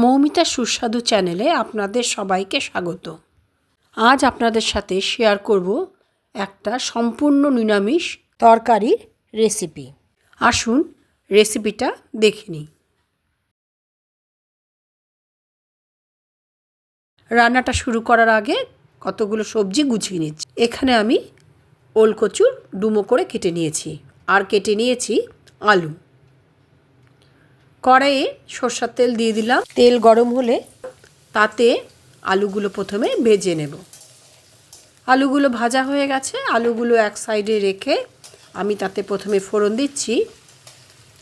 মৌমিতা সুস্বাদু চ্যানেলে আপনাদের সবাইকে স্বাগত। আজ আপনাদের সাথে শেয়ার করব একটা সম্পূর্ণ নিরামিষ তরকারির রেসিপি। আসুন রেসিপিটা দেখে নিই। রান্নাটা শুরু করার আগে কতগুলো সবজি গুছিয়ে নিচ্ছি। এখানে আমি ওলকচুর ডুমো করে কেটে নিয়েছি আর কেটে নিয়েছি আলু। কড়াইয়ে সরষের তেল দিয়ে দিলাম। তেল গরম হলে তাতে আলুগুলো প্রথমে ভেজে নেব। আলুগুলো ভাজা হয়ে গেছে। আলুগুলো এক সাইডে রেখে আমি তাতে প্রথমে ফোড়ন দিচ্ছি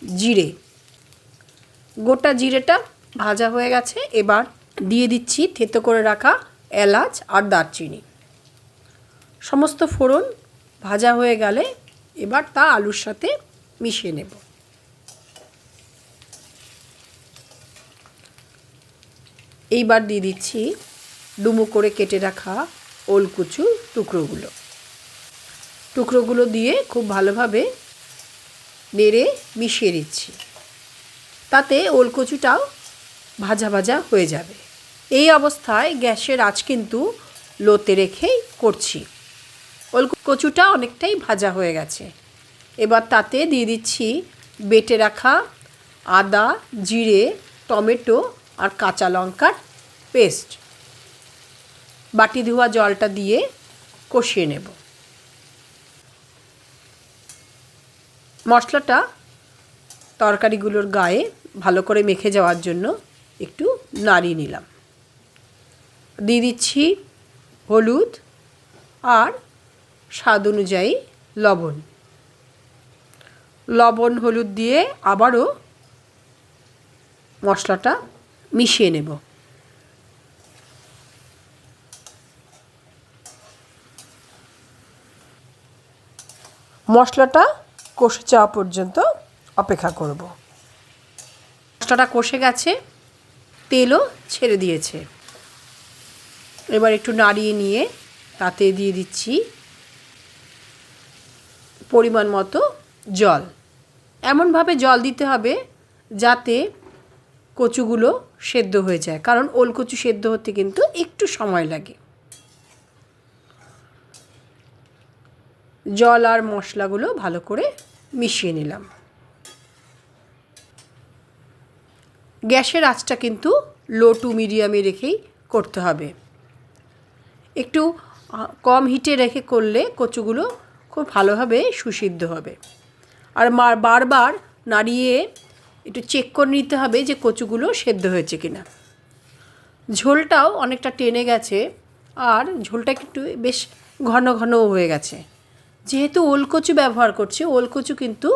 জিরে। গোটা জিরেটা ভাজা হয়ে গেছে। এবার দিয়ে দিচ্ছি থেতো করে রাখা এলাচ আর দারচিনি। সমস্ত ফোড়ন ভাজা হয়ে গেলে এবার তা আলুর সাথে মিশিয়ে নেব। এইবার দিয়ে দিচ্ছি ডুমো করে কেটে রাখা ওলকচু টুকরোগুলো দিয়ে খুব ভালোভাবে নেড়ে মিশিয়ে দিচ্ছি। তাতে ওলকচুটাও ভাজা ভাজা হয়ে যাবে। এই অবস্থায় গ্যাসের আঁচ কিন্তু লোতে রেখেই করছি। ওলকচুটা অনেকটাই ভাজা হয়ে গেছে। এবার তাতে দিয়ে দিচ্ছি বেটে রাখা আদা, জিরে, টমেটো আর কাঁচা লঙ্কার পেস্ট। বাটি ধোয়া জলটা দিয়ে কষিয়ে নেব। মশলাটা তরকারিগুলোর গায়ে ভালো করে মেখে যাওয়ার জন্য একটু নাড়িয়ে নিলাম। দিয়ে দিচ্ছি হলুদ আর স্বাদ অনুযায়ী লবণ হলুদ দিয়ে আবারও মশলাটা মিশিয়ে নেব। মশলাটা কষে যাওয়া পর্যন্ত অপেক্ষা করব। মশলাটা কষে গেছে, তেলও ছেড়ে দিয়েছে। এবার একটু নাড়িয়ে নিয়ে তাতে দিয়ে দিচ্ছি পরিমাণ মতো জল। এমনভাবে জল দিতে হবে যাতে কচুগুলো সেদ্ধ হয়ে যায়, কারণ ওলকচু সেদ্ধ হতে কিন্তু একটু সময় লাগে। জল আর মশলাগুলো ভালো করে মিশিয়ে নিলাম। গ্যাসের আঁচটা কিন্তু লো টু মিডিয়ামে রেখেই করতে হবে। একটু কম হিটে রেখে করলে কচুগুলো খুব ভালোভাবে সুসিদ্ধ হবে। আর বারবার নাড়িয়ে একটু চেক করে নিতে হবে যে কচুগুলো সেদ্ধ হয়েছে কিনা। ঝোলটাও অনেকটা টেনে গেছে আর ঝোলটা একটু বেশ ঘন ঘনও হয়ে গেছে। যেহেতু ওলকচু ব্যবহার করছি, ওলকচু কিন্তু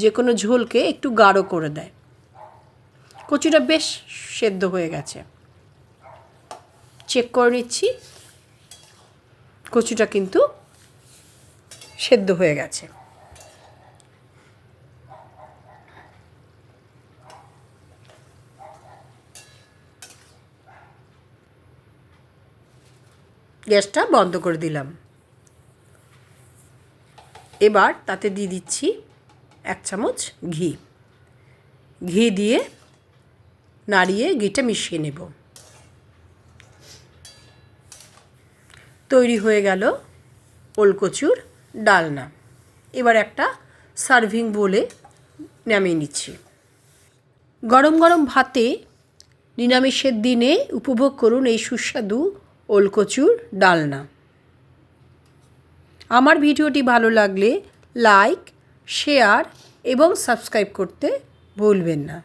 যে কোনো ঝোলকে একটু গাঢ় করে দেয়। কচুটা বেশ সেদ্ধ হয়ে গেছে। চেক করে নিচ্ছি, কচুটা কিন্তু সেদ্ধ হয়ে গেছে। গ্যাসটা বন্ধ করে দিলাম। এবার তাতে দিয়ে দিচ্ছি 1 চামচ ঘি দিয়ে নাড়িয়ে ঘিটা মিশিয়ে নেব। তৈরি হয়ে গেল ওলকচুর ডালনা। এবার একটা সার্ভিং বোলে নামিয়ে নিচ্ছি। গরম গরম ভাতে নিরামিষের দিনে উপভোগ করুন এই সুস্বাদু ওলকচুর ডালনা। আমার ভিডিওটি ভালো লাগলে লাইক, শেয়ার এবং সাবস্ক্রাইব করতে ভুলবেন না।